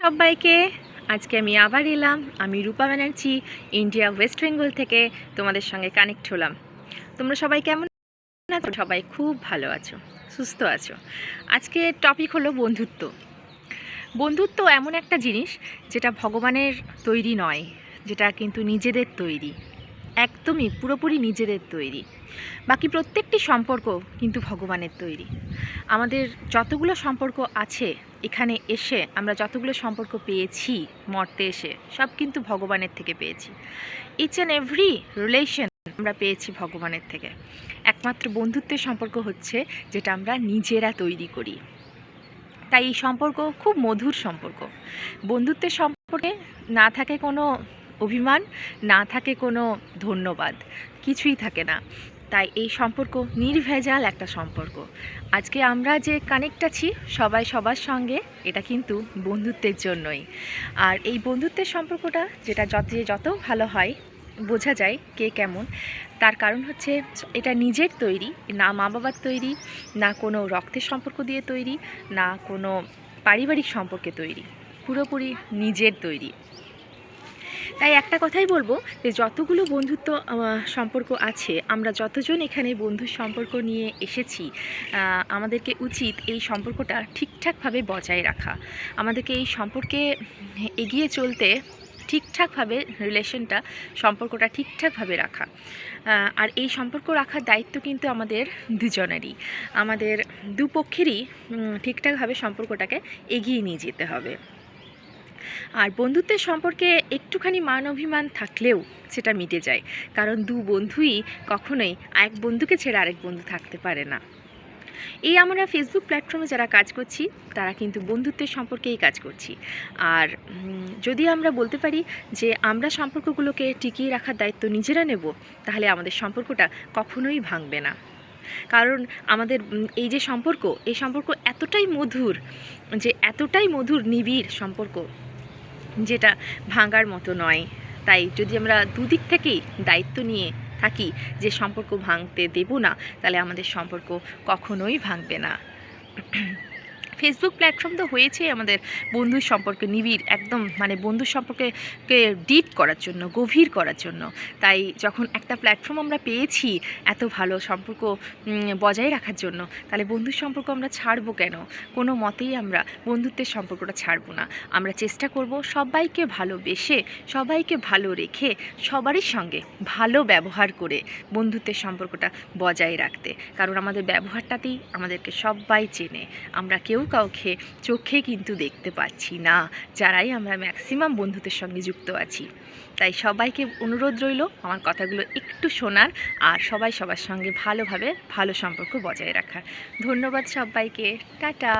সবাইকে আজকে আমি আবার এলাম। আমি রূপা ব্যানার্জি, ইন্ডিয়া ওয়েস্ট বেঙ্গল থেকে তোমাদের সঙ্গে কানেক্ট হলাম। তোমরা সবাই কেমন আছো? সবাই খুব ভালো আছো, সুস্থ আছো। আজকে টপিক হলো বন্ধুত্ব। বন্ধুত্ব এমন একটা জিনিস যেটা ভগবানের তৈরি নয়, যেটা কিন্তু নিজেদের তৈরি, একদমই পুরোপুরি নিজেদের তৈরি। বাকি প্রত্যেকটি সম্পর্ক কিন্তু ভগবানের তৈরি। আমাদের যতগুলো সম্পর্ক আছে, এখানে এসে আমরা যতগুলো সম্পর্ক পেয়েছি, মর্তে এসে সব কিন্তু ভগবানের থেকে পেয়েছি। ইচ অ্যান্ড এভরি রিলেশন আমরা পেয়েছি ভগবানের থেকে। একমাত্র বন্ধুত্বের সম্পর্ক হচ্ছে যেটা আমরা নিজেরা তৈরি করি। তাই এই সম্পর্ক খুব মধুর সম্পর্ক। বন্ধুত্বের সম্পর্কে না থাকে কোনো অভিমান, না থাকে কোনো ধন্যবাদ, কিছুই থাকে না। তাই এই সম্পর্ক নির্ভেজাল একটা সম্পর্ক। আজকে আমরা যে কানেক্ট আছি সবাই সবার সঙ্গে, এটা কিন্তু বন্ধুত্বের জন্যই। আর এই বন্ধুত্বের সম্পর্কটা যেটা যত ভালো হয়, বোঝা যায় কে কেমন। তার কারণ হচ্ছে এটা নিজের তৈরি, না মা বাবার তৈরি, না কোনো রক্তের সম্পর্ক দিয়ে তৈরি, না কোনো পারিবারিক সম্পর্কে তৈরি, পুরোপুরি নিজের তৈরি। তাই একটা কথাই বলবো যে যতগুলো বন্ধুত্ব সম্পর্ক আছে, আমরা যতজন এখানে বন্ধুর সম্পর্ক নিয়ে এসেছি, আমাদেরকে উচিত এই সম্পর্কটা ঠিকঠাকভাবে বজায় রাখা। আমাদেরকে এই সম্পর্কে এগিয়ে চলতে ঠিকঠাকভাবে সম্পর্কটা ঠিকঠাকভাবে রাখা। আর এই সম্পর্ক রাখার দায়িত্ব কিন্তু আমাদের দুজনেরই, আমাদের দুপক্ষেরই ঠিকঠাকভাবে সম্পর্কটাকে এগিয়ে নিয়ে যেতে হবে। আর বন্ধুত্বের সম্পর্কে একটুখানি মান অভিমান থাকলেও সেটা মিটে যায়, কারণ দু বন্ধুই কখনোই এক বন্ধুকে ছেড়ে আরেক বন্ধু থাকতে পারে না। এই আমরা ফেসবুক প্ল্যাটফর্মে যারা কাজ করছি, তারা কিন্তু বন্ধুত্বের সম্পর্কেই কাজ করছি। আর যদি আমরা বলতে পারি যে আমরা সম্পর্কগুলোকে টিকিয়ে রাখার দায়িত্ব নিজেরা নেব, তাহলে আমাদের সম্পর্কটা কখনোই ভাঙবে না। কারণ আমাদের এই যে সম্পর্ক, এই সম্পর্ক এতটাই মধুর, যে এতটাই মধুর নিবিড় সম্পর্ক, যেটা ভাঙার মতো নয়। তাই যদি আমরা দুদিক থেকেই দায়িত্ব নিয়ে থাকি যে সম্পর্ক ভাঙতে দেব না, তাহলে আমাদের সম্পর্ক কখনোই ভাঙবে না। ফেসবুক প্ল্যাটফর্ম তো হয়েছে আমাদের বন্ধুর সম্পর্কে নিবিড়, একদম মানে বন্ধুর সম্পর্কে ডিপ করার জন্য, গভীর করার জন্য। তাই যখন একটা প্ল্যাটফর্ম আমরা পেয়েছি এত ভালো সম্পর্ক বজায় রাখার জন্য, তাহলে বন্ধুর সম্পর্ক আমরা ছাড়বো কেন? কোনো মতেই আমরা বন্ধুত্বের সম্পর্কটা ছাড়বো না। আমরা চেষ্টা করব সবাইকে ভালোবেসে, সবাইকে ভালো রেখে, সবারই সঙ্গে ভালো ব্যবহার করে বন্ধুত্বের সম্পর্কটা বজায় রাখতে। কারণ আমাদের ব্যবহারটাতেই আমাদেরকে সবাই চেনে। আমরা কেউ কাউকে চোখে কিন্তু দেখতে পাচ্ছি না, যারাই আমরা ম্যাক্সিমাম বন্ধুদের সঙ্গে যুক্ত আছি। তাই সবাইকে অনুরোধ রইল আমার কথাগুলো একটু শোনার, আর সবাই সবার সঙ্গে ভালোভাবে ভালো সম্পর্ক বজায় রাখার। ধন্যবাদ সবাইকে, টাটা।